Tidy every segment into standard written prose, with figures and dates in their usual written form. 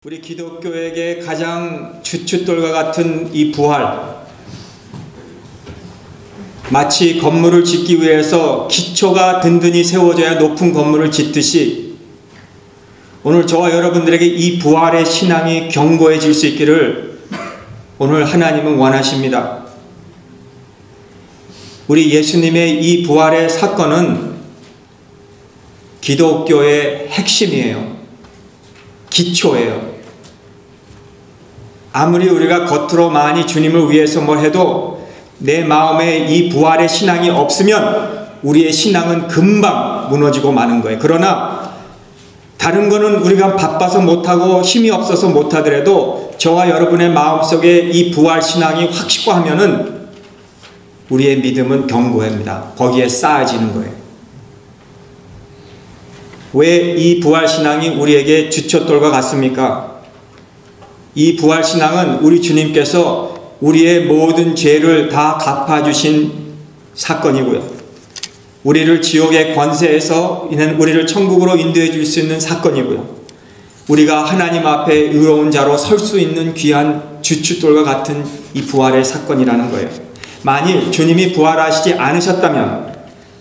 우리 기독교에게 가장 주춧돌과 같은 이 부활, 마치 건물을 짓기 위해서 기초가 든든히 세워져야 높은 건물을 짓듯이 오늘 저와 여러분들에게 이 부활의 신앙이 견고해질 수 있기를 오늘 하나님은 원하십니다. 우리 예수님의 이 부활의 사건은 기독교의 핵심이에요. 기초예요. 아무리 우리가 겉으로 많이 주님을 위해서 뭘 해도 내 마음에 이 부활의 신앙이 없으면 우리의 신앙은 금방 무너지고 마는 거예요. 그러나 다른 거는 우리가 바빠서 못하고 힘이 없어서 못하더라도 저와 여러분의 마음속에 이 부활 신앙이 확실하면은 우리의 믿음은 견고합니다. 거기에 쌓아지는 거예요. 왜 이 부활 신앙이 우리에게 주춧돌과 같습니까? 이 부활 신앙은 우리 주님께서 우리의 모든 죄를 다 갚아주신 사건이고요. 우리를 지옥의 권세에서 우리를 천국으로 인도해 줄 수 있는 사건이고요. 우리가 하나님 앞에 의로운 자로 설 수 있는 귀한 주춧돌과 같은 이 부활의 사건이라는 거예요. 만일 주님이 부활하시지 않으셨다면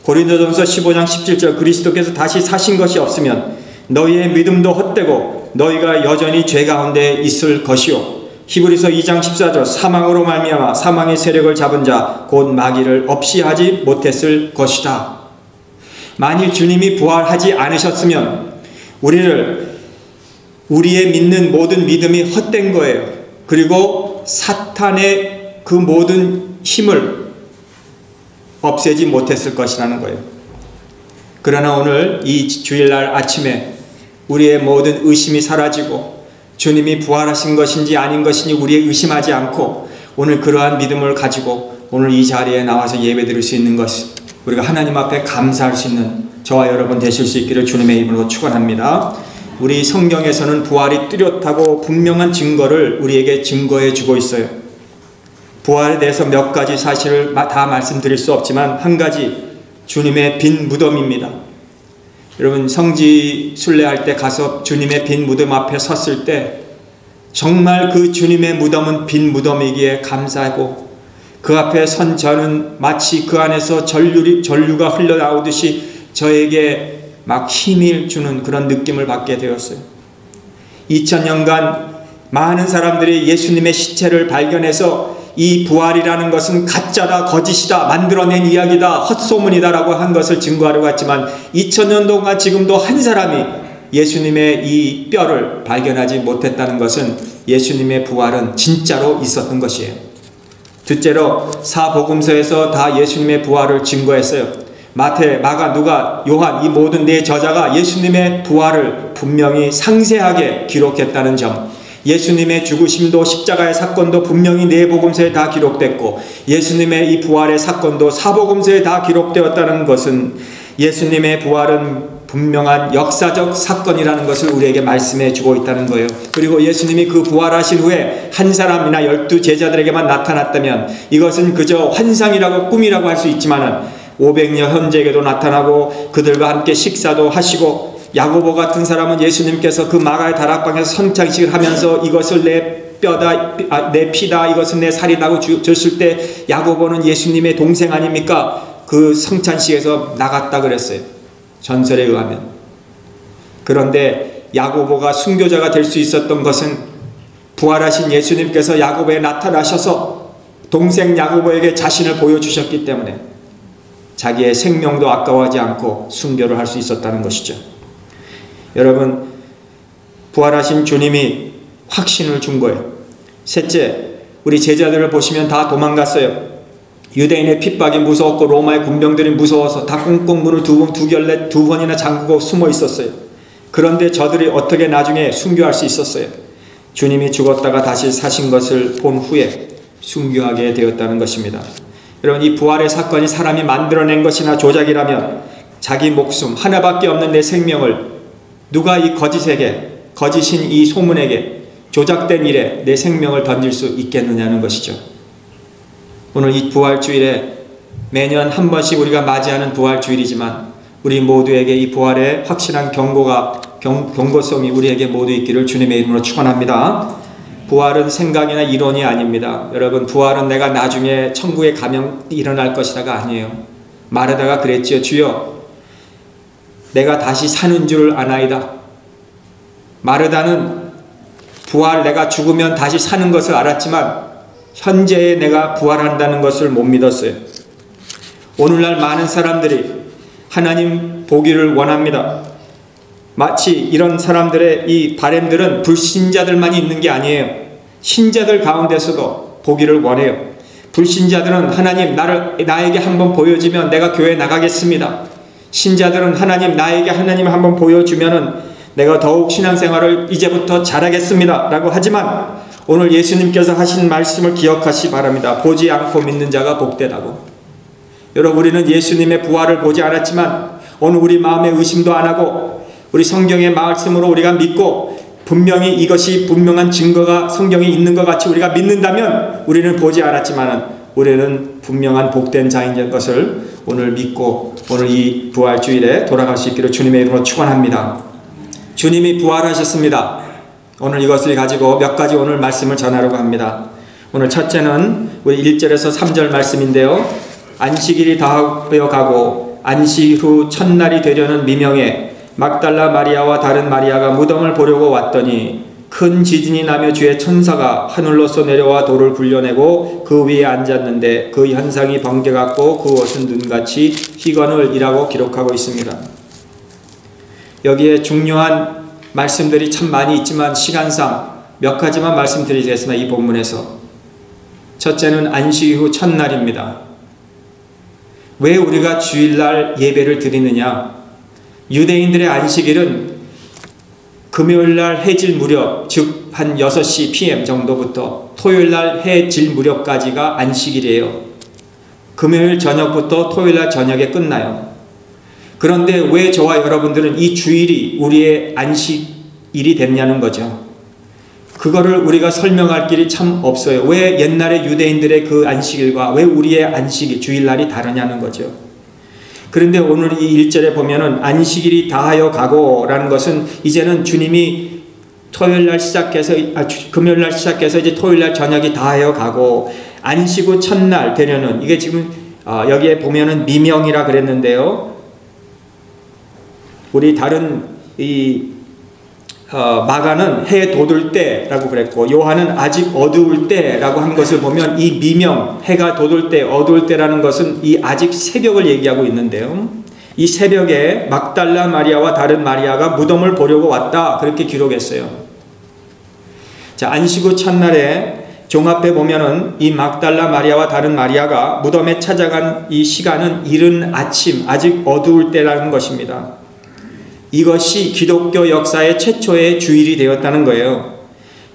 고린도전서 15장 17절 그리스도께서 다시 사신 것이 없으면 너희의 믿음도 헛되고 너희가 여전히 죄 가운데 있을 것이요. 히브리서 2장 14절 사망으로 말미암아 사망의 세력을 잡은 자 곧 마귀를 없이 하지 못했을 것이다. 만일 주님이 부활하지 않으셨으면 우리의 믿는 모든 믿음이 헛된 거예요. 그리고 사탄의 그 모든 힘을 없애지 못했을 것이라는 거예요. 그러나 오늘 이 주일날 아침에 우리의 모든 의심이 사라지고 주님이 부활하신 것인지 아닌 것인지 우리의 의심하지 않고 오늘 그러한 믿음을 가지고 오늘 이 자리에 나와서 예배드릴 수 있는 것, 우리가 하나님 앞에 감사할 수 있는 저와 여러분 되실 수 있기를 주님의 이름으로 축원합니다. 우리 성경에서는 부활이 뚜렷하고 분명한 증거를 우리에게 증거해 주고 있어요. 부활에 대해서 몇 가지 사실을 다 말씀드릴 수 없지만 한 가지, 주님의 빈 무덤입니다. 여러분 성지 순례할 때 가서 주님의 빈 무덤 앞에 섰을 때 정말 그 주님의 무덤은 빈 무덤이기에 감사하고 그 앞에 선 저는 마치 그 안에서 전류가 흘러나오듯이 저에게 막 힘을 주는 그런 느낌을 받게 되었어요. 2000년간 많은 사람들이 예수님의 시체를 발견해서 이 부활이라는 것은 가짜다, 거짓이다, 만들어낸 이야기다, 헛소문이다 라고 한 것을 증거하려고 했지만 2000년 동안 지금도 한 사람이 예수님의 이 뼈를 발견하지 못했다는 것은 예수님의 부활은 진짜로 있었던 것이에요. 둘째로 사복음서에서 다 예수님의 부활을 증거했어요. 마태, 마가, 누가, 요한 이 모든 네 저자가 예수님의 부활을 분명히 상세하게 기록했다는 점, 예수님의 죽으심도 십자가의 사건도 분명히 네 복음서에 다 기록됐고 예수님의 이 부활의 사건도 사복음서에 다 기록되었다는 것은 예수님의 부활은 분명한 역사적 사건이라는 것을 우리에게 말씀해 주고 있다는 거예요. 그리고 예수님이 그 부활하신 후에 한 사람이나 12 제자들에게만 나타났다면 이것은 그저 환상이라고 꿈이라고 할 수 있지만은 500년 현재에게도 나타나고 그들과 함께 식사도 하시고 야고보 같은 사람은 예수님께서 그 마가의 다락방에서 성찬식을 하면서 이것을 내 뼈다, 내 피다, 이것은 내 살이라고 줬을 때 야고보는 예수님의 동생 아닙니까? 그 성찬식에서 나갔다 그랬어요. 전설에 의하면. 그런데 야고보가 순교자가 될 수 있었던 것은 부활하신 예수님께서 야고보에 나타나셔서 동생 야고보에게 자신을 보여주셨기 때문에 자기의 생명도 아까워하지 않고 순교를 할 수 있었다는 것이죠. 여러분, 부활하신 주님이 확신을 준 거예요. 셋째, 우리 제자들을 보시면 다 도망갔어요. 유대인의 핍박이 무서웠고 로마의 군병들이 무서워서 다 꽁꽁 문을 두 번이나 잠그고 숨어 있었어요. 그런데 저들이 어떻게 나중에 순교할 수 있었어요? 주님이 죽었다가 다시 사신 것을 본 후에 순교하게 되었다는 것입니다. 여러분, 이 부활의 사건이 사람이 만들어낸 것이나 조작이라면 자기 목숨 하나밖에 없는 내 생명을 누가 이 거짓인 이 소문에게 조작된 일에 내 생명을 던질 수 있겠느냐는 것이죠. 오늘 이 부활주일에 매년 한 번씩 우리가 맞이하는 부활주일이지만 우리 모두에게 이 부활의 확실한 경고가 경고성이 우리에게 모두 있기를 주님의 이름으로 축원합니다. 부활은 생각이나 이론이 아닙니다. 여러분, 부활은 내가 나중에 천국에 가면 일어날 것이다가 아니에요. 마르다가 그랬지요. 주여, 내가 다시 사는 줄 아나이다. 마르다는 부활, 내가 죽으면 다시 사는 것을 알았지만 현재에 내가 부활한다는 것을 못 믿었어요. 오늘날 많은 사람들이 하나님 보기를 원합니다. 마치 이런 사람들의 이 바램들은 불신자들만 있는 게 아니에요. 신자들 가운데서도 보기를 원해요. 불신자들은 하나님 나에게 한번 보여주면 내가 교회 나가겠습니다. 신자들은 하나님 나에게 하나님 한번 보여주면은 내가 더욱 신앙생활을 이제부터 잘하겠습니다 라고 하지만 오늘 예수님께서 하신 말씀을 기억하시 바랍니다. 보지 않고 믿는 자가 복되다고. 여러분, 우리는 예수님의 부활을 보지 않았지만 오늘 우리 마음에 의심도 안 하고 우리 성경의 말씀으로 우리가 믿고 분명히 이것이 분명한 증거가 성경에 있는 것 같이 우리가 믿는다면 우리는 보지 않았지만 우리는 분명한 복된 자인 것을 오늘 믿고 오늘 이 부활주일에 돌아갈 수 있기를 주님의 이름으로 축원합니다. 주님이 부활하셨습니다. 오늘 이것을 가지고 몇 가지 오늘 말씀을 전하려고 합니다. 오늘 첫째는 우리 1절에서 3절 말씀인데요. 안식일이 다하여 가고 안식 후 첫날이 되려는 미명에 막달라 마리아와 다른 마리아가 무덤을 보려고 왔더니 큰 지진이 나며 주의 천사가 하늘로서 내려와 돌을 굴려내고 그 위에 앉았는데 그 현상이 번개 같고 그 옷은 눈같이 희건을이라고 기록하고 있습니다. 여기에 중요한 말씀들이 참 많이 있지만 시간상 몇 가지만 말씀드리겠습니다. 이 본문에서 첫째는 안식 후 첫날입니다. 왜 우리가 주일날 예배를 드리느냐? 유대인들의 안식일은 금요일날 해질 무렵, 즉 한 6시 PM 정도부터 토요일날 해질 무렵까지가 안식일이에요. 금요일 저녁부터 토요일날 저녁에 끝나요. 그런데 왜 저와 여러분들은 이 주일이 우리의 안식일이 됐냐는 거죠. 그거를 우리가 설명할 길이 참 없어요. 왜 옛날에 유대인들의 그 안식일과 왜 우리의 안식일, 주일날이 다르냐는 거죠. 그런데 오늘 이 1절에 보면은 안식일이 다하여 가고 라는 것은 이제는 주님이 토요일날 시작해서 금요일날 시작해서 이제 토요일날 저녁이 다하여 가고 안식 후 첫날 되려는, 이게 지금 여기에 보면은 미명이라 그랬는데요. 우리 다른 마가는 해 돋을 때라고 그랬고 요한은 아직 어두울 때라고 한 것을 보면 이 미명, 해가 돋을 때, 어두울 때라는 것은 이 아직 새벽을 얘기하고 있는데요. 이 새벽에 막달라 마리아와 다른 마리아가 무덤을 보려고 왔다, 그렇게 기록했어요. 자, 안식 후 첫날에 종합해 보면은 이 막달라 마리아와 다른 마리아가 무덤에 찾아간 이 시간은 이른 아침, 아직 어두울 때라는 것입니다. 이것이 기독교 역사의 최초의 주일이 되었다는 거예요.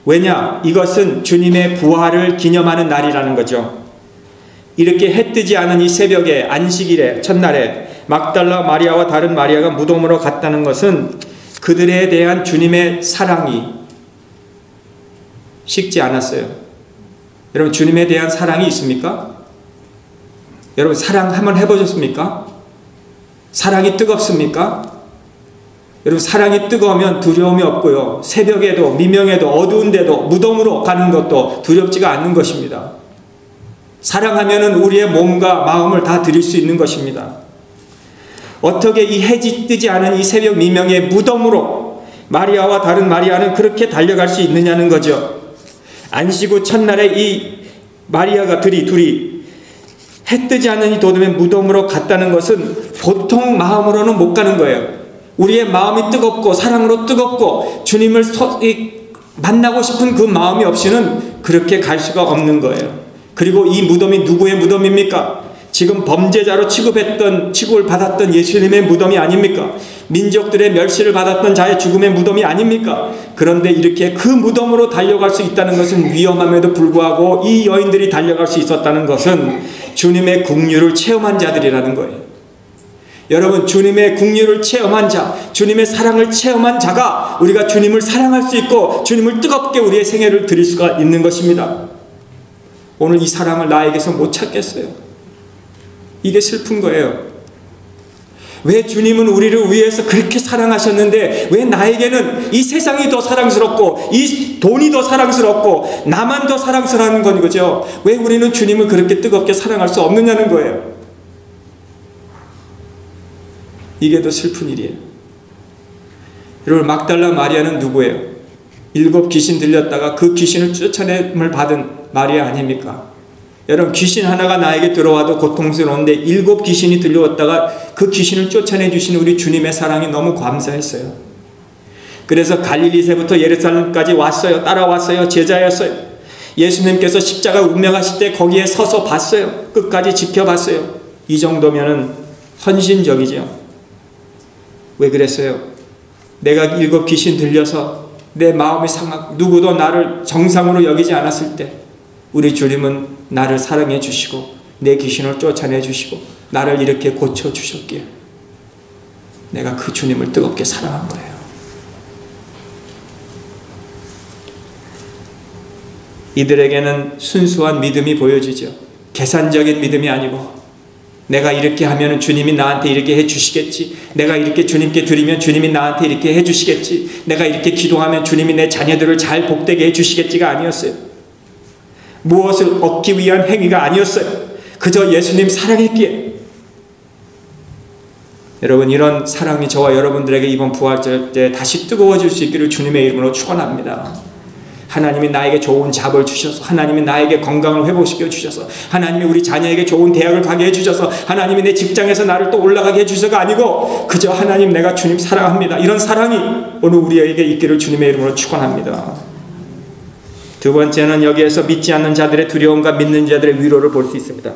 왜냐? 이것은 주님의 부활을 기념하는 날이라는 거죠. 이렇게 해 뜨지 않은 이 새벽에 안식일에 첫날에 막달라 마리아와 다른 마리아가 무덤으로 갔다는 것은 그들에 대한 주님의 사랑이 식지 않았어요. 여러분, 주님에 대한 사랑이 있습니까? 여러분, 사랑 한번 해보셨습니까? 사랑이 뜨겁습니까? 여러분, 사랑이 뜨거우면 두려움이 없고요. 새벽에도 미명에도 어두운데도 무덤으로 가는 것도 두렵지가 않는 것입니다. 사랑하면은 우리의 몸과 마음을 다 드릴 수 있는 것입니다. 어떻게 이 해지 뜨지 않은 이 새벽 미명의 무덤으로 마리아와 다른 마리아는 그렇게 달려갈 수 있느냐는 거죠. 안식 후 첫날에 이 마리아가 둘이 해 뜨지 않은 이 도덤의 무덤으로 갔다는 것은 보통 마음으로는 못 가는 거예요. 우리의 마음이 뜨겁고 사랑으로 뜨겁고 주님을 만나고 싶은 그 마음이 없이는 그렇게 갈 수가 없는 거예요. 그리고 이 무덤이 누구의 무덤입니까? 지금 범죄자로 취급을 받았던 예수님의 무덤이 아닙니까? 민족들의 멸시를 받았던 자의 죽음의 무덤이 아닙니까? 그런데 이렇게 그 무덤으로 달려갈 수 있다는 것은 위험함에도 불구하고 이 여인들이 달려갈 수 있었다는 것은 주님의 긍휼을 체험한 자들이라는 거예요. 여러분, 주님의 긍휼을 체험한 자, 주님의 사랑을 체험한 자가 우리가 주님을 사랑할 수 있고 주님을 뜨겁게 우리의 생애를 드릴 수가 있는 것입니다. 오늘 이 사랑을 나에게서 못 찾겠어요. 이게 슬픈 거예요. 왜 주님은 우리를 위해서 그렇게 사랑하셨는데 왜 나에게는 이 세상이 더 사랑스럽고 이 돈이 더 사랑스럽고 나만 더 사랑스러운 건 거죠. 왜 우리는 주님을 그렇게 뜨겁게 사랑할 수 없느냐는 거예요. 이게 더 슬픈 일이에요. 여러분, 막달라 마리아는 누구예요? 7 귀신 들렸다가 그 귀신을 쫓아냄을 받은 마리아 아닙니까? 여러분, 귀신 하나가 나에게 들어와도 고통스러운데 7 귀신이 들려왔다가 그 귀신을 쫓아내 주신 우리 주님의 사랑이 너무 감사했어요. 그래서 갈릴리세부터 예루살렘까지 왔어요. 따라왔어요. 제자였어요. 예수님께서 십자가 운명하실 때 거기에 서서 봤어요. 끝까지 지켜봤어요. 이 정도면은 헌신적이죠. 왜 그랬어요? 내가 7 귀신 들려서 내 마음이 상하고 누구도 나를 정상으로 여기지 않았을 때 우리 주님은 나를 사랑해 주시고 내 귀신을 쫓아내 주시고 나를 이렇게 고쳐 주셨기에 내가 그 주님을 뜨겁게 사랑한 거예요. 이들에게는 순수한 믿음이 보여지죠. 계산적인 믿음이 아니고 내가 이렇게 하면 주님이 나한테 이렇게 해주시겠지, 내가 이렇게 주님께 드리면 주님이 나한테 이렇게 해주시겠지, 내가 이렇게 기도하면 주님이 내 자녀들을 잘 복되게 해주시겠지가 아니었어요. 무엇을 얻기 위한 행위가 아니었어요. 그저 예수님 사랑했기에. 여러분, 이런 사랑이 저와 여러분들에게 이번 부활절 때 다시 뜨거워질 수 있기를 주님의 이름으로 축원합니다. 하나님이 나에게 좋은 잡을 주셔서, 하나님이 나에게 건강을 회복시켜 주셔서, 하나님이 우리 자녀에게 좋은 대학을 가게 해주셔서, 하나님이 내 직장에서 나를 또 올라가게 해주셔서가 아니고 그저 하나님, 내가 주님 사랑합니다, 이런 사랑이 오늘 우리에게 있기를 주님의 이름으로 축원합니다. 두 번째는 여기에서 믿지 않는 자들의 두려움과 믿는 자들의 위로를 볼 수 있습니다.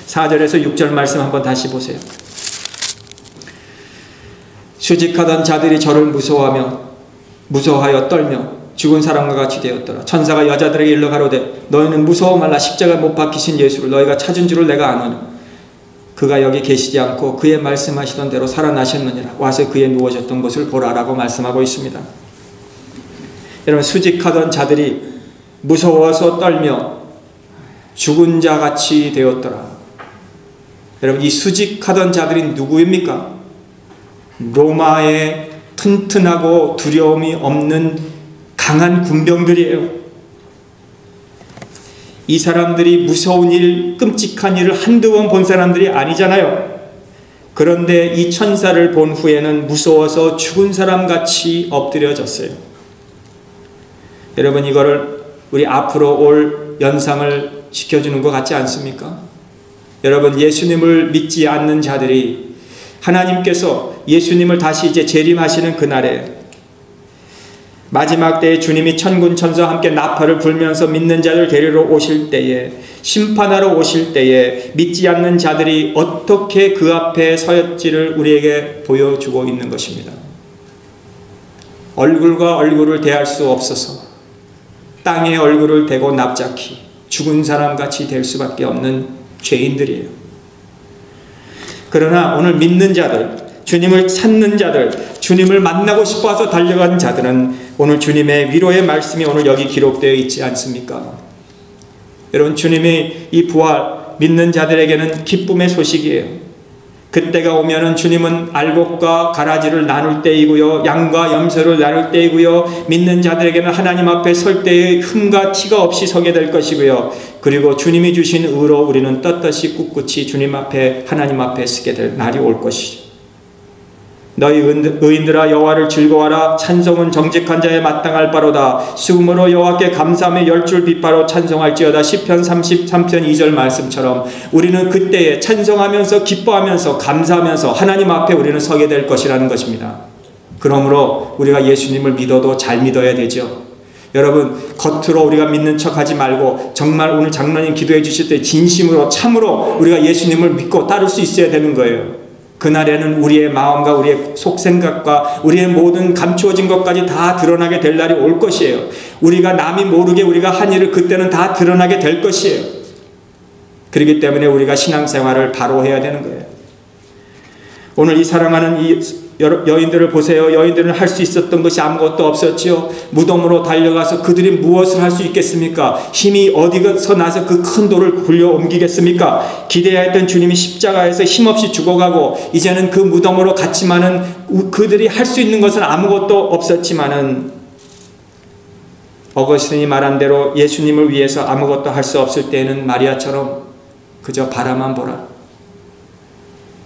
4절에서 6절 말씀 한번 다시 보세요. 수직하던 자들이 저를 무서워하여 떨며 죽은 사람과 같이 되었더라. 천사가 여자들에게 일러 가로되 너희는 무서워 말라. 십자가 못 박히신 예수를 너희가 찾은 줄을 내가 아노니 그가 여기 계시지 않고 그의 말씀하시던 대로 살아나셨느니라. 와서 그의 누워졌던 곳을 보라라고 말씀하고 있습니다. 여러분, 수직하던 자들이 무서워서 떨며 죽은 자 같이 되었더라. 여러분, 이 수직하던 자들이 누구입니까? 로마의 튼튼하고 두려움이 없는 강한 군병들이에요. 이 사람들이 무서운 일, 끔찍한 일을 한두 번 본 사람들이 아니잖아요. 그런데 이 천사를 본 후에는 무서워서 죽은 사람같이 엎드려졌어요. 여러분, 이거를 우리 앞으로 올 연상을 시켜주는 것 같지 않습니까? 여러분, 예수님을 믿지 않는 자들이 하나님께서 예수님을 다시 이제 재림하시는 그날에 마지막 때에 주님이 천군 천사와 함께 나팔을 불면서 믿는 자들 데리러 오실 때에, 심판하러 오실 때에 믿지 않는 자들이 어떻게 그 앞에 서였지를 우리에게 보여주고 있는 것입니다. 얼굴과 얼굴을 대할 수 없어서 땅에 얼굴을 대고 납작히 죽은 사람같이 될 수밖에 없는 죄인들이에요. 그러나 오늘 믿는 자들, 주님을 찾는 자들, 주님을 만나고 싶어서 달려간 자들은 오늘 주님의 위로의 말씀이 오늘 여기 기록되어 있지 않습니까? 여러분, 주님이 이 부활 믿는 자들에게는 기쁨의 소식이에요. 그때가 오면은 주님은 알곡과 가라지를 나눌 때이고요, 양과 염소를 나눌 때이고요, 믿는 자들에게는 하나님 앞에 설 때의 흠과 티가 없이 서게 될 것이고요, 그리고 주님이 주신 의로 우리는 떳떳이 꿋꿋이 주님 앞에, 하나님 앞에 서게 될 날이 올 것이죠. 너희 의인들아 여호와를 즐거워하라. 찬송은 정직한 자에 마땅할 바로다. 수금으로 여호와께 감사하며 10줄 빗바로 찬송할지어다. 시편 33편 2절 말씀처럼 우리는 그때에 찬송하면서 기뻐하면서 감사하면서 하나님 앞에 우리는 서게 될 것이라는 것입니다. 그러므로 우리가 예수님을 믿어도 잘 믿어야 되죠. 여러분, 겉으로 우리가 믿는 척하지 말고 정말 오늘 장로님 기도해 주실 때 진심으로 참으로 우리가 예수님을 믿고 따를 수 있어야 되는 거예요. 그날에는 우리의 마음과 우리의 속생각과 우리의 모든 감추어진 것까지 다 드러나게 될 날이 올 것이에요. 우리가 남이 모르게 우리가 한 일을 그때는 다 드러나게 될 것이에요. 그렇기 때문에 우리가 신앙생활을 바로 해야 되는 거예요. 오늘 이 사랑하는 이 여인들을 보세요. 여인들은 할 수 있었던 것이 아무것도 없었지요. 무덤으로 달려가서 그들이 무엇을 할 수 있겠습니까? 힘이 어디서 나서 그 큰 돌을 굴려 옮기겠습니까? 기대했던 주님이 십자가에서 힘없이 죽어가고 이제는 그 무덤으로 갔지만은 그들이 할 수 있는 것은 아무것도 없었지만은 어거스틴이 말한 대로 예수님을 위해서 아무것도 할 수 없을 때에는 마리아처럼 그저 바라만 보라.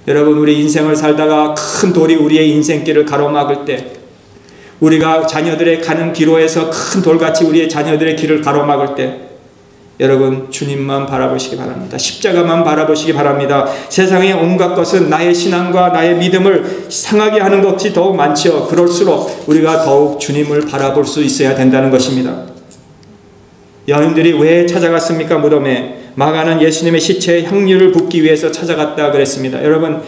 여러분, 우리 인생을 살다가 큰 돌이 우리의 인생길을 가로막을 때, 우리가 자녀들의 가는 기로에서 큰 돌같이 우리의 자녀들의 길을 가로막을 때, 여러분 주님만 바라보시기 바랍니다. 십자가만 바라보시기 바랍니다. 세상의 온갖 것은 나의 신앙과 나의 믿음을 상하게 하는 것이 더욱 많지요. 그럴수록 우리가 더욱 주님을 바라볼 수 있어야 된다는 것입니다. 여인들이 왜 찾아갔습니까? 무덤에. 마가는 예수님의 시체에 향유를 붓기 위해서 찾아갔다 그랬습니다. 여러분,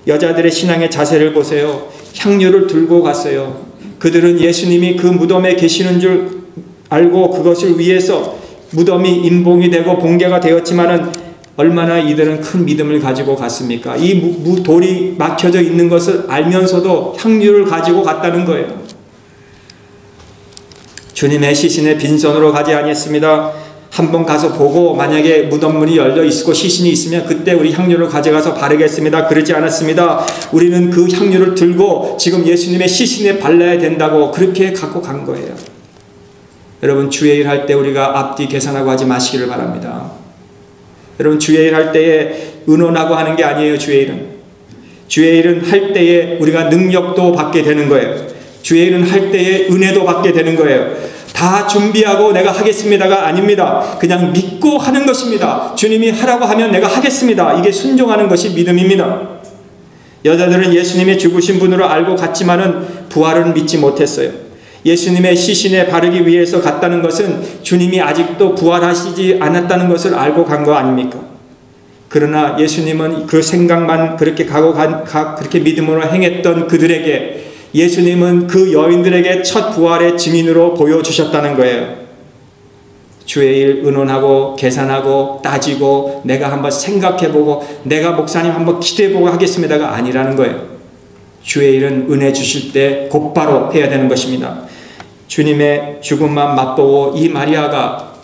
여자들의 신앙의 자세를 보세요. 향유를 들고 갔어요. 그들은 예수님이 그 무덤에 계시는 줄 알고 그것을 위해서 무덤이 임봉이 되고 봉개가 되었지만은 얼마나 이들은 큰 믿음을 가지고 갔습니까? 이 돌이 막혀져 있는 것을 알면서도 향유를 가지고 갔다는 거예요. 주님의 시신에 빈손으로 가지 아니했습니다. 한번 가서 보고 만약에 무덤문이 열려 있고 시신이 있으면 그때 우리 향유를 가져가서 바르겠습니다. 그러지 않았습니다. 우리는 그 향유를 들고 지금 예수님의 시신에 발라야 된다고 그렇게 갖고 간 거예요. 여러분, 주의 일 할 때 우리가 앞뒤 계산하고 하지 마시기를 바랍니다. 여러분, 주의 일 할 때에 의논하고 하는 게 아니에요. 주의 일은. 주의 일은 할 때에 우리가 능력도 받게 되는 거예요. 주의 일은 할 때에 은혜도 받게 되는 거예요. 다 준비하고 내가 하겠습니다가 아닙니다. 그냥 믿고 하는 것입니다. 주님이 하라고 하면 내가 하겠습니다. 이게 순종하는 것이 믿음입니다. 여자들은 예수님의 죽으신 분으로 알고 갔지만은 부활은 믿지 못했어요. 예수님의 시신에 바르기 위해서 갔다는 것은 주님이 아직도 부활하시지 않았다는 것을 알고 간 거 아닙니까? 그러나 예수님은 그 생각만 그렇게 그렇게 믿음으로 행했던 그들에게 예수님은 그 여인들에게 첫 부활의 증인으로 보여주셨다는 거예요. 주의 일 의논하고 계산하고 따지고 내가 한번 생각해보고 내가 목사님 한번 기대해보고 하겠습니다가 아니라는 거예요. 주의 일은 은혜 주실 때 곧바로 해야 되는 것입니다. 주님의 죽음만 맛보고 이 마리아가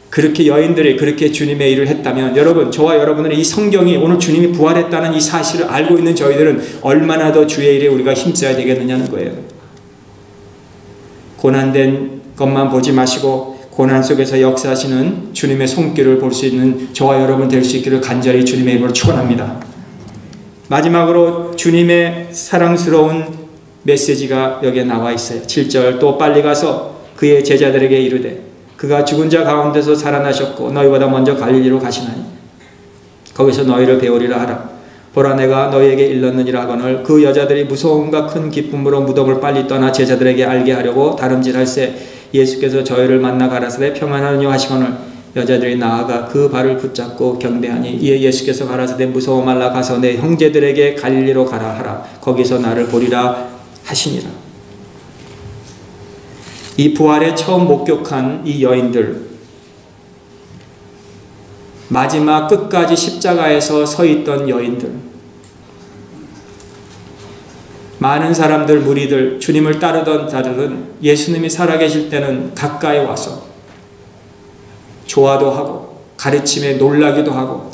그렇게 여인들이 그렇게 주님의 일을 했다면 여러분, 저와 여러분들은 이 성경이 오늘 주님이 부활했다는 이 사실을 알고 있는 저희들은 얼마나 더 주의 일에 우리가 힘써야 되겠느냐는 거예요. 고난된 것만 보지 마시고 고난 속에서 역사하시는 주님의 손길을 볼 수 있는 저와 여러분 될 수 있기를 간절히 주님의 이름으로 축원합니다. 마지막으로 주님의 사랑스러운 메시지가 여기에 나와 있어요. 7절, 또 빨리 가서 그의 제자들에게 이르되 그가 죽은 자 가운데서 살아나셨고 너희보다 먼저 갈릴리로 가시나니 거기서 너희를 배우리라 하라. 보라, 내가 너희에게 일렀느니라 하거늘 그 여자들이 무서움과 큰 기쁨으로 무덤을 빨리 떠나 제자들에게 알게 하려고 다름질할새 예수께서 저희를 만나 가라사대 평안하느냐 하시거늘 여자들이 나아가 그 발을 붙잡고 경배하니 이에 예수께서 가라사대 무서워 말라 가서 내 형제들에게 갈릴리로 가라 하라. 거기서 나를 보리라 하시니라. 이 부활에 처음 목격한 이 여인들, 마지막 끝까지 십자가에서 서 있던 여인들, 많은 사람들, 무리들, 주님을 따르던 자들은 예수님이 살아계실 때는 가까이 와서 좋아도 하고 가르침에 놀라기도 하고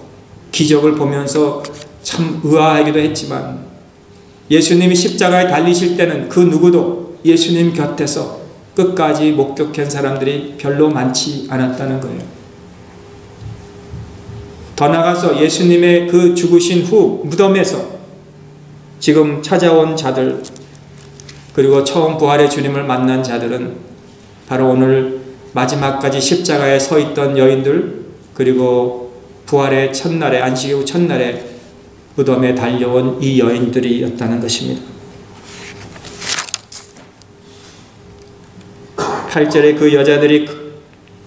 기적을 보면서 참 의아하기도 했지만 예수님이 십자가에 달리실 때는 그 누구도 예수님 곁에서 끝까지 목격한 사람들이 별로 많지 않았다는 거예요. 더 나가서 예수님의 그 죽으신 후 무덤에서 지금 찾아온 자들, 그리고 처음 부활의 주님을 만난 자들은 바로 오늘 마지막까지 십자가에 서 있던 여인들, 그리고 부활의 첫날에, 안식일 후 첫날에 무덤에 달려온 이 여인들이었다는 것입니다. 8절에 그 여자들이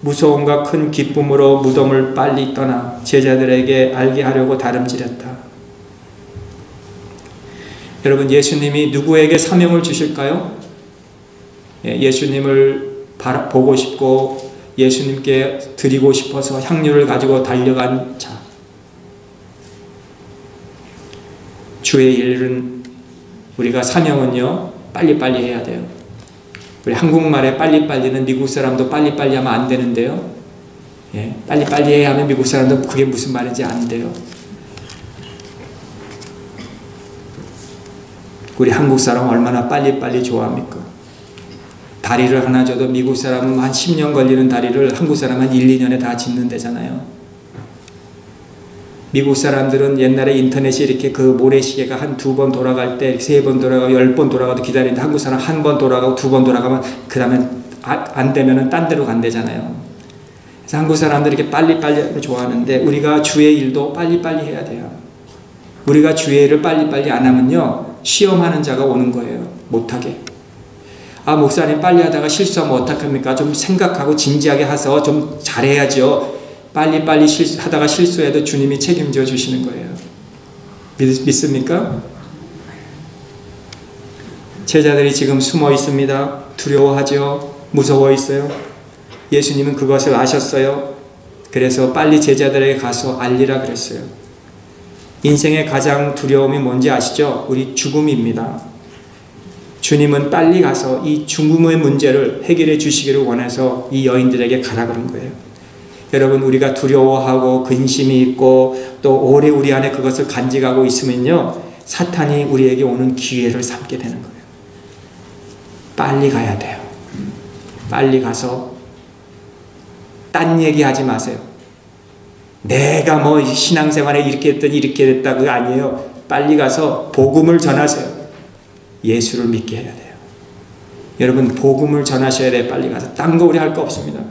무서움과 큰 기쁨으로 무덤을 빨리 떠나 제자들에게 알게 하려고 다름질했다. 여러분, 예수님이 누구에게 사명을 주실까요? 예수님을 보고 싶고 예수님께 드리고 싶어서 향유를 가지고 달려간 자. 주의 일은 우리가 사명은요, 빨리빨리 해야 돼요. 우리 한국말에 빨리빨리는 미국 사람도 빨리빨리 하면 안 되는데요. 예, 빨리빨리 해야 하면 미국 사람도 그게 무슨 말인지 안 돼요. 우리 한국 사람 얼마나 빨리빨리 좋아합니까? 다리를 하나 줘도 미국 사람은 한 10년 걸리는 다리를 한국 사람은 한 1, 2년에 다 짓는 데잖아요. 미국 사람들은 옛날에 인터넷이 이렇게 그 모래시계가 한 2번 돌아갈 때 3번 돌아가고 10번 돌아가도 기다리는데 한국 사람 한 번 돌아가고 2번 돌아가면 그 다음에 안 되면은 딴 데로 간대잖아요. 그래서 한국 사람들이 이렇게 빨리빨리 좋아하는데 우리가 주의 일도 빨리빨리 해야 돼요. 우리가 주의 일을 빨리빨리 안 하면요, 시험하는 자가 오는 거예요. 못하게. 아, 목사님 빨리 하다가 실수하면 어떡합니까? 좀 생각하고 진지하게 해서 좀 잘해야죠. 빨리빨리 하다가 실수해도 주님이 책임져 주시는 거예요. 믿습니까? 제자들이 지금 숨어 있습니다. 두려워하죠. 무서워 있어요. 예수님은 그것을 아셨어요. 그래서 빨리 제자들에게 가서 알리라 그랬어요. 인생의 가장 두려움이 뭔지 아시죠? 우리 죽음입니다. 주님은 빨리 가서 이 죽음의 문제를 해결해 주시기를 원해서 이 여인들에게 가라 그런 거예요. 여러분, 우리가 두려워하고 근심이 있고 또 오래 우리 안에 그것을 간직하고 있으면요, 사탄이 우리에게 오는 기회를 삼게 되는 거예요. 빨리 가야 돼요. 빨리 가서 딴 얘기하지 마세요. 내가 뭐 신앙생활에 이렇게 했더니 이렇게 됐다, 그거 아니에요. 빨리 가서 복음을 전하세요. 예수를 믿게 해야 돼요. 여러분, 복음을 전하셔야 돼요. 빨리 가서. 딴 거 우리 할 거 없습니다.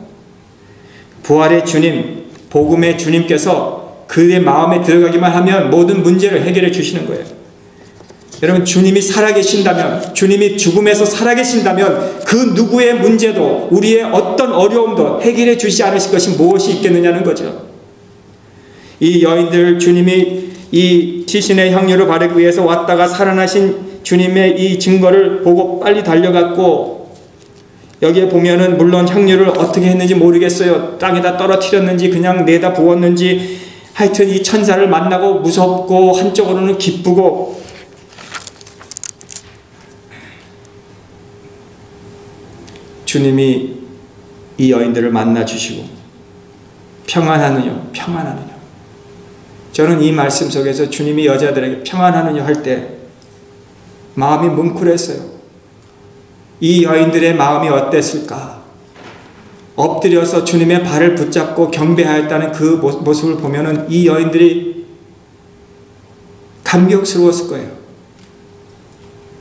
부활의 주님, 복음의 주님께서 그의 마음에 들어가기만 하면 모든 문제를 해결해 주시는 거예요. 여러분, 주님이 살아계신다면, 주님이 죽음에서 살아계신다면 그 누구의 문제도, 우리의 어떤 어려움도 해결해 주시지 않으실 것이 무엇이 있겠느냐는 거죠. 이 여인들, 주님이 이 시신의 향유를 바르기 위해서 왔다가 살아나신 주님의 이 증거를 보고 빨리 달려갔고, 여기에 보면은 물론 향유를 어떻게 했는지 모르겠어요. 땅에다 떨어뜨렸는지 그냥 내다 부었는지, 하여튼 이 천사를 만나고 무섭고 한쪽으로는 기쁘고, 주님이 이 여인들을 만나 주시고 평안하느냐, 평안하느냐. 저는 이 말씀 속에서 주님이 여자들에게 평안하느냐 할 때 마음이 뭉클했어요. 이 여인들의 마음이 어땠을까? 엎드려서 주님의 발을 붙잡고 경배하였다는 그 모습을 보면은 이 여인들이 감격스러웠을 거예요.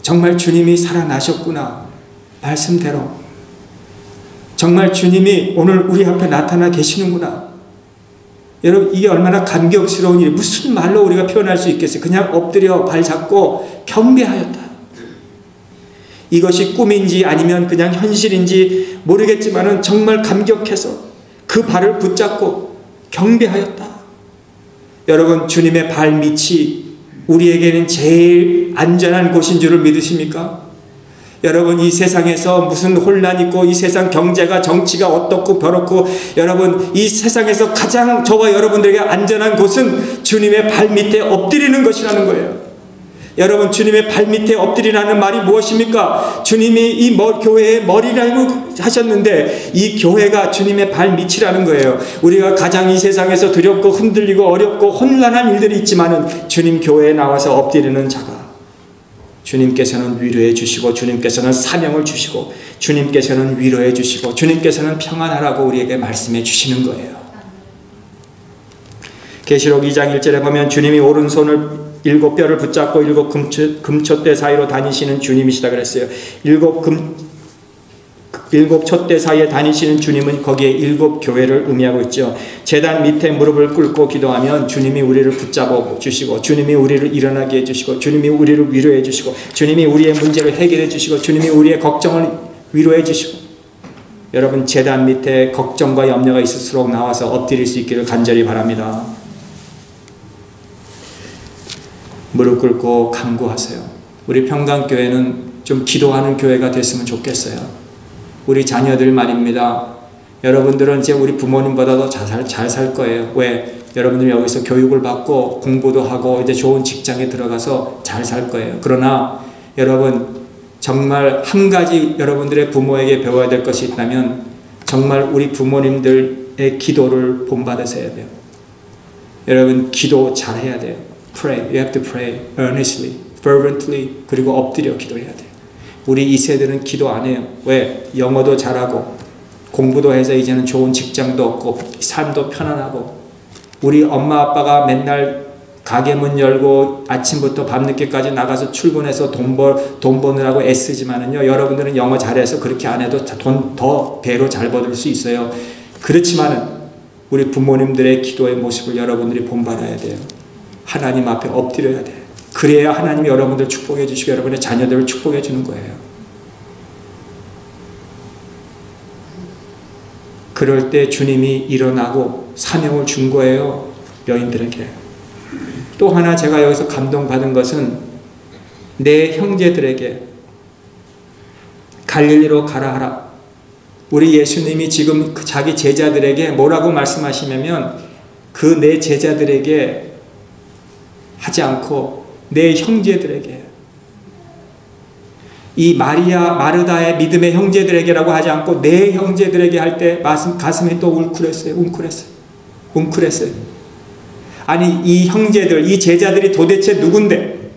정말 주님이 살아나셨구나. 말씀대로. 정말 주님이 오늘 우리 앞에 나타나 계시는구나. 여러분, 이게 얼마나 감격스러운 일이, 무슨 말로 우리가 표현할 수 있겠어요? 그냥 엎드려 발 잡고 경배하였다. 이것이 꿈인지 아니면 그냥 현실인지 모르겠지만은 정말 감격해서 그 발을 붙잡고 경배하였다. 여러분, 주님의 발밑이 우리에게는 제일 안전한 곳인 줄을 믿으십니까? 여러분, 이 세상에서 무슨 혼란 있고 이 세상 경제가 정치가 어떻고 저렇고, 여러분, 이 세상에서 가장 저와 여러분들에게 안전한 곳은 주님의 발밑에 엎드리는 것이라는 거예요. 여러분, 주님의 발밑에 엎드리라는 말이 무엇입니까? 주님이 이 교회의 머리라고 하셨는데 이 교회가 주님의 발밑이라는 거예요. 우리가 가장 이 세상에서 두렵고 흔들리고 어렵고 혼란한 일들이 있지만은 주님 교회에 나와서 엎드리는 자가, 주님께서는 위로해 주시고, 주님께서는 사명을 주시고, 주님께서는 위로해 주시고, 주님께서는 평안하라고 우리에게 말씀해 주시는 거예요. 계시록 2장 1절에 보면 주님이 오른손을 7뼈를 붙잡고 7 금촛대 사이로 다니시는 주님이시다 그랬어요. 7 촛대 사이에 다니시는 주님은 거기에 7 교회를 의미하고 있죠. 제단 밑에 무릎을 꿇고 기도하면 주님이 우리를 붙잡아 주시고, 주님이 우리를 일어나게 해주시고, 주님이 우리를 위로해 주시고, 주님이 우리의 문제를 해결해 주시고, 주님이 우리의 걱정을 위로해 주시고. 여러분, 제단 밑에 걱정과 염려가 있을수록 나와서 엎드릴 수 있기를 간절히 바랍니다. 무릎 꿇고 간구하세요. 우리 평강교회는 좀 기도하는 교회가 됐으면 좋겠어요. 우리 자녀들 말입니다. 여러분들은 이제 우리 부모님보다도 잘 살 거예요. 왜? 여러분들이 여기서 교육을 받고 공부도 하고 이제 좋은 직장에 들어가서 잘 살 거예요. 그러나 여러분 정말 한 가지 여러분들의 부모에게 배워야 될 것이 있다면 정말 우리 부모님들의 기도를 본받으셔야 돼요. 여러분 기도 잘해야 돼요. Pray. You have to pray earnestly, fervently. 그리고 엎드려 기도해야 돼요. 우리 2세들은 기도 안 해요. 왜? 영어도 잘하고 공부도 해서 이제는 좋은 직장도 얻고 삶도 편안하고 우리 엄마 아빠가 맨날 가게 문 열고 아침부터 밤늦게까지 나가서 출근해서 돈 버느라고 애쓰지만은요, 여러분들은 영어 잘해서 그렇게 안 해도 돈 더 배로 잘 버을 수 있어요. 그렇지만은 우리 부모님들의 기도의 모습을 여러분들이 본받아야 돼요. 하나님 앞에 엎드려야 돼요. 그래야 하나님이 여러분들 축복해 주시고 여러분의 자녀들을 축복해 주는 거예요. 그럴 때 주님이 일어나고 사명을 준 거예요. 여인들에게. 또 하나 제가 여기서 감동받은 것은 내 형제들에게 갈릴리로 가라 하라. 우리 예수님이 지금 자기 제자들에게 뭐라고 말씀하시냐면 그 내 제자들에게 하지 않고 내 형제들에게, 이 마르다의 믿음의 형제들에게라고 하지 않고 내 형제들에게 할 때 가슴이 또 웅크렸어요. 아니 이 형제들, 이 제자들이 도대체 누군데?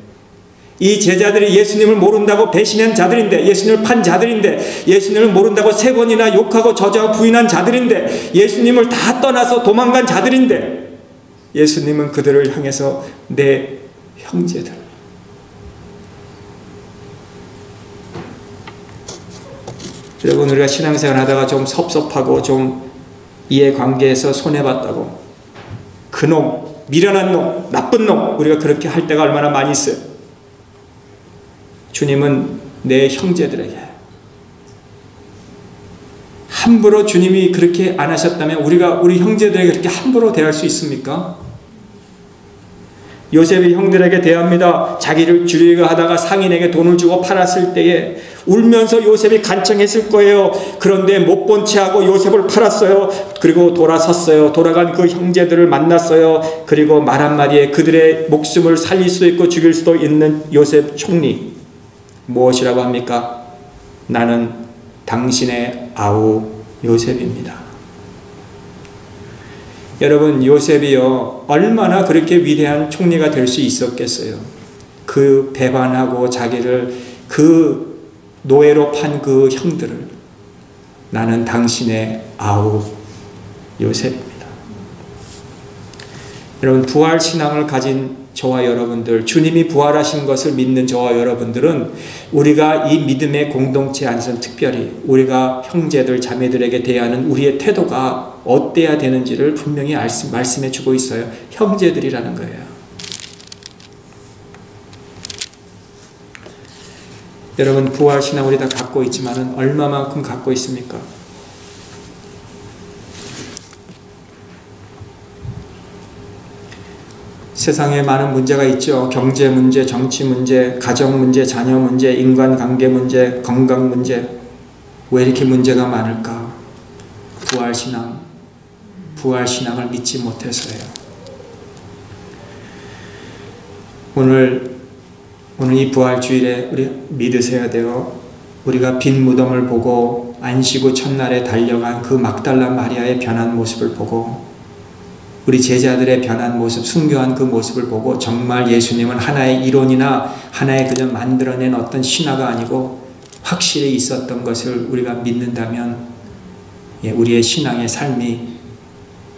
이 제자들이 예수님을 모른다고 배신한 자들인데, 예수님을 판 자들인데, 예수님을 모른다고 3번이나 욕하고 저주하고 부인한 자들인데, 예수님을 다 떠나서 도망간 자들인데, 예수님은 그들을 향해서 내 형제들. 여러분 우리가 신앙생활 하다가 좀 섭섭하고 좀 이해관계에서 손해봤다고 그놈, 미련한 놈, 나쁜 놈, 우리가 그렇게 할 때가 얼마나 많이 있어요. 주님은 내 형제들에게 함부로, 주님이 그렇게 안 하셨다면 우리가 우리 형제들에게 그렇게 함부로 대할 수 있습니까? 요셉이 형들에게 대합니다. 자기를 죽이려 하다가 상인에게 돈을 주고 팔았을 때에 울면서 요셉이 간청했을 거예요. 그런데 못 본 채 하고 요셉을 팔았어요. 그리고 돌아섰어요. 돌아간 그 형제들을 만났어요. 그리고 말 한마디에 그들의 목숨을 살릴 수 있고 죽일 수도 있는 요셉 총리. 무엇이라고 합니까? 나는 당신의 아우 요셉입니다. 여러분 요셉이요 얼마나 그렇게 위대한 총리가 될 수 있었겠어요. 그 배반하고 자기를 그 노예로 판 그 형들을 나는 당신의 아우 요셉입니다. 여러분 부활신앙을 가진 저와 여러분들, 주님이 부활하신 것을 믿는 저와 여러분들은 우리가 이 믿음의 공동체 안에서 특별히 우리가 형제들 자매들에게 대하는 우리의 태도가 어때야 되는지를 분명히 말씀해 주고 있어요. 형제들이라는 거예요. 여러분 부활신앙 우리 다 갖고 있지만 얼마만큼 갖고 있습니까? 세상에 많은 문제가 있죠. 경제 문제, 정치 문제, 가정 문제, 자녀 문제, 인간관계 문제, 건강 문제. 왜 이렇게 문제가 많을까? 부활신앙을 믿지 못해서예요. 오늘 이 부활주일에 우리 믿으셔야 돼요. 우리가 빈 무덤을 보고 안식 후 첫날에 달려간 그 막달라 마리아의 변한 모습을 보고 우리 제자들의 변한 모습, 순교한 그 모습을 보고 정말 예수님은 하나의 이론이나 하나의 그저 만들어낸 어떤 신화가 아니고 확실히 있었던 것을 우리가 믿는다면 우리의 신앙의 삶이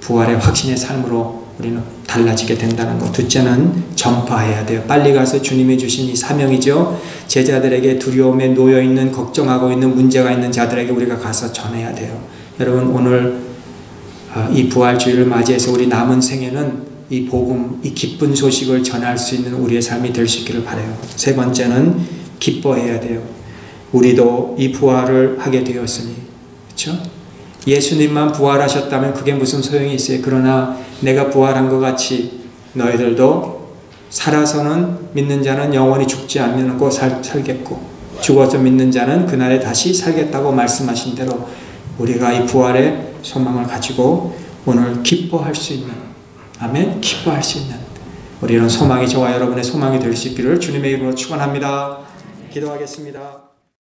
부활의 확신의 삶으로 우리는 달라지게 된다는 것. 둘째는 전파해야 돼요. 빨리 가서 주님이 주신 이 사명이죠. 제자들에게 두려움에 놓여있는, 걱정하고 있는, 문제가 있는 자들에게 우리가 가서 전해야 돼요. 여러분 오늘 이 부활주의를 맞이해서 우리 남은 생에는 이 복음, 이 기쁜 소식을 전할 수 있는 우리의 삶이 될 수 있기를 바라요. 세 번째는 기뻐해야 돼요. 우리도 이 부활을 하게 되었으니, 그렇죠? 예수님만 부활하셨다면 그게 무슨 소용이 있어요. 그러나 내가 부활한 것 같이 너희들도 살아서는 믿는 자는 영원히 죽지 않고 살겠고 죽어서 믿는 자는 그날에 다시 살겠다고 말씀하신 대로 우리가 이 부활의 소망을 가지고 오늘 기뻐할 수 있는, 아멘, 기뻐할 수 있는 우리 이런 소망이 저와 여러분의 소망이 될 수 있기를 주님의 이름으로 축원합니다. 기도하겠습니다.